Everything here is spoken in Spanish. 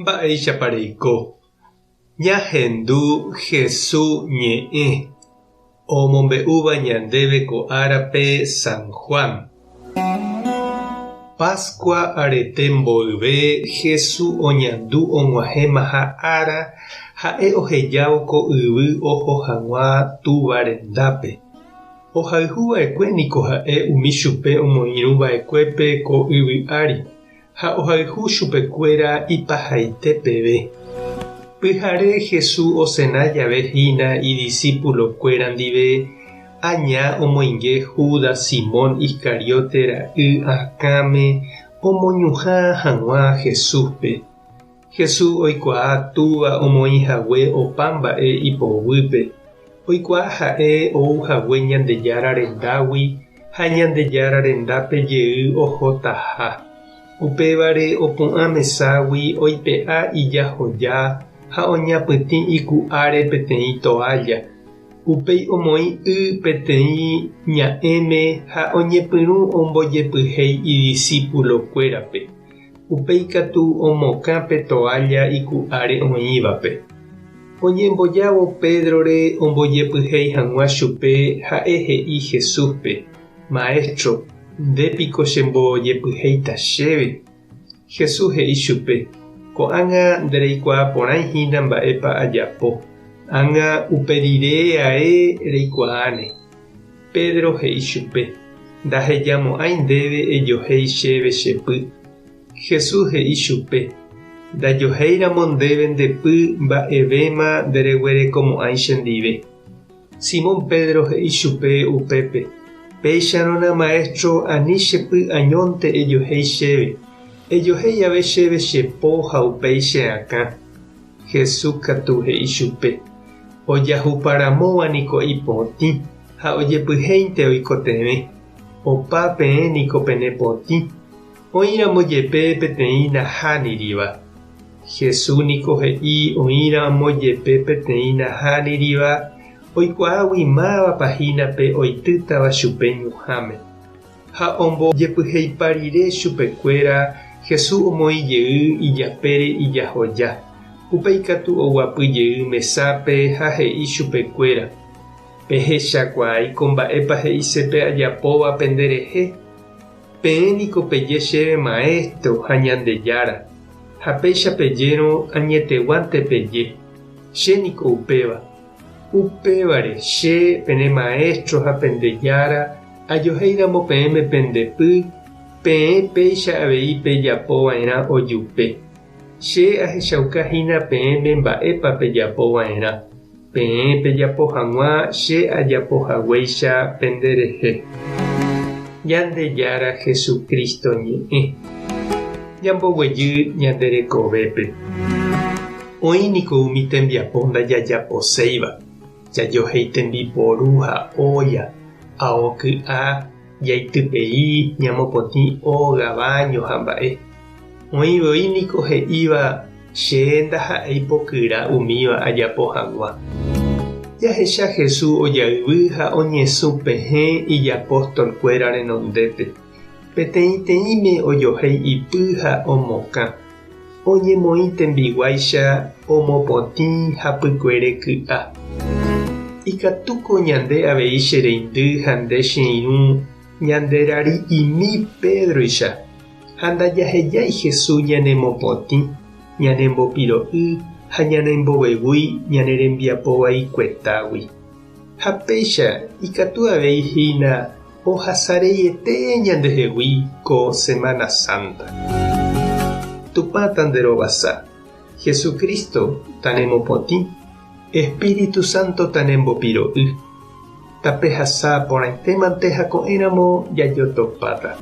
Mba'eichapareiko. Ñahendu Jesús ñe'ẽ omombe'úva ñandéve ko árape San Juan. Pascua arete mboyve Jesús oñandu og̃uahẽma ha ára ha'e ohejávo ko yvy oho hag̃ua tuvarendápe. Ohayhuva'ekue niko ha'e umi chupe omoirũva'ekuépe ko yvy ári ha ohayhu chupekuéra ipahaite peve. Pyhare Jesús osẽna jave hína idiscípulokuéra ndive aña omoinge Judas Simón Iscariote ra'y akãme omoñuhã hag̃ua Jesúspe. Jesús oikuaa túva omoĩhague opa mba'e ipovýpe. Oikuaa ha'e ouhague Ñandejára rendágui ha Ñandejára rendápe jey ohotaha. Upévare opu'ã meságui oipe'a ijahoja ha oñapytĩ iku'áre peteĩ toalla. Upéi omoĩ y peteĩ ña'ẽme ha oñepyrũ ombojepyhéi idiscípulokuérape. Upéi katu omokãpe toalla iku'áre oĩvape. Oñembojávo Pedrore ombojepyhéi hag̃ua chupe ha'e he'i Jesúspe: Maestro, ndépiko chembojepyhéita chéve. Jesús he'i chupe: Ko'ág̃a ndereikuaa porãihína mba'épa ajapo. Ág̃a upe rire ae reikuaáne. Pedro he'i chupe: Ndahejamo'ãi ndéve ejohéi chéve chepy. Jesús he'i chupe: Ndajohéiramo ndéve ndepy mba'evéma ndereguerekomo'ãi chendive. Simón Pedro he'i chupe upépe: Péicharõna Maestro, ani chepy añónte ejohéi chéve. Ejohéi ave chéve chepo ha upéi cheakã. Jesús katu he'i chupe: Ojahuparamóva niko ipotĩ ha ojepyhéinte oikotevẽ. Opa peẽ niko penepotĩ. Oĩramo jepe peteĩ nahániriva. Jesús niko he'i oĩramo jepe peteĩ nahániriva oikuaágui máva pahínape oitýtava chupe ñuhãme. Ha ombojepyhéipa rire chupekuéra Jesús omoĩ jey ijapére ijahoja. Upéi katu oguapyjey mesápe ha he'i chupekuéra: Pehechakuaáiko mba'épa he'isépe ajapóva penderehe. Peẽ niko peje chéve Maestro ha Ñandejára. Ha péicha pejérõ añeteguánte peje. Che niko upéva. Upévare che pene Maestro ha Pendejára ajohéiramo peẽme pendepy. Peẽ péicha avei pejapova'erã ojupe. Che ahechaukahína peẽme mba'épa pejapova'erã. Peẽ pejapo hag̃ua che ajapohaguéicha penderehe. Ñandejára Jesucristo ñe'ẽ. Ñamboguejy ñanderekovépe. Oĩ niko umi tembiapo ndajajaposéiva. Jajohéi tembiporu ha ója, aoky'a, jaitypei, ñamopotĩ óga ha mba'e. Oĩvoi niko he'íva che ndaha'éi pokyra umíva ajapo hag̃ua. Jahecha Jesús ojayvy ha oñesũ pehẽ ijapóstolkuéra renondépe. Peteĩteĩme ojohéi ipy ha omokã. Oñemoĩ tembiguáicha omopotĩ hapykuére ky'a. Ikatúko ñande avei che reindy ha nde che irũ ñanderari'imi Pedroicha. Ha ndajahejái Jesús ñanemopotĩ, ñanembopiro'y ha ñanembovevúi ñanerembiapovai kuetágui. Ha péicha ikatu avei hína ohasareiete ñandehegui ko Semana Santa. Tupã tanderovasa. Jesucristo tanemopotĩ. Espíritu Santo tanembopiro'y. Tapehasa porãitémante ha ko'ẽramo jajotopáta.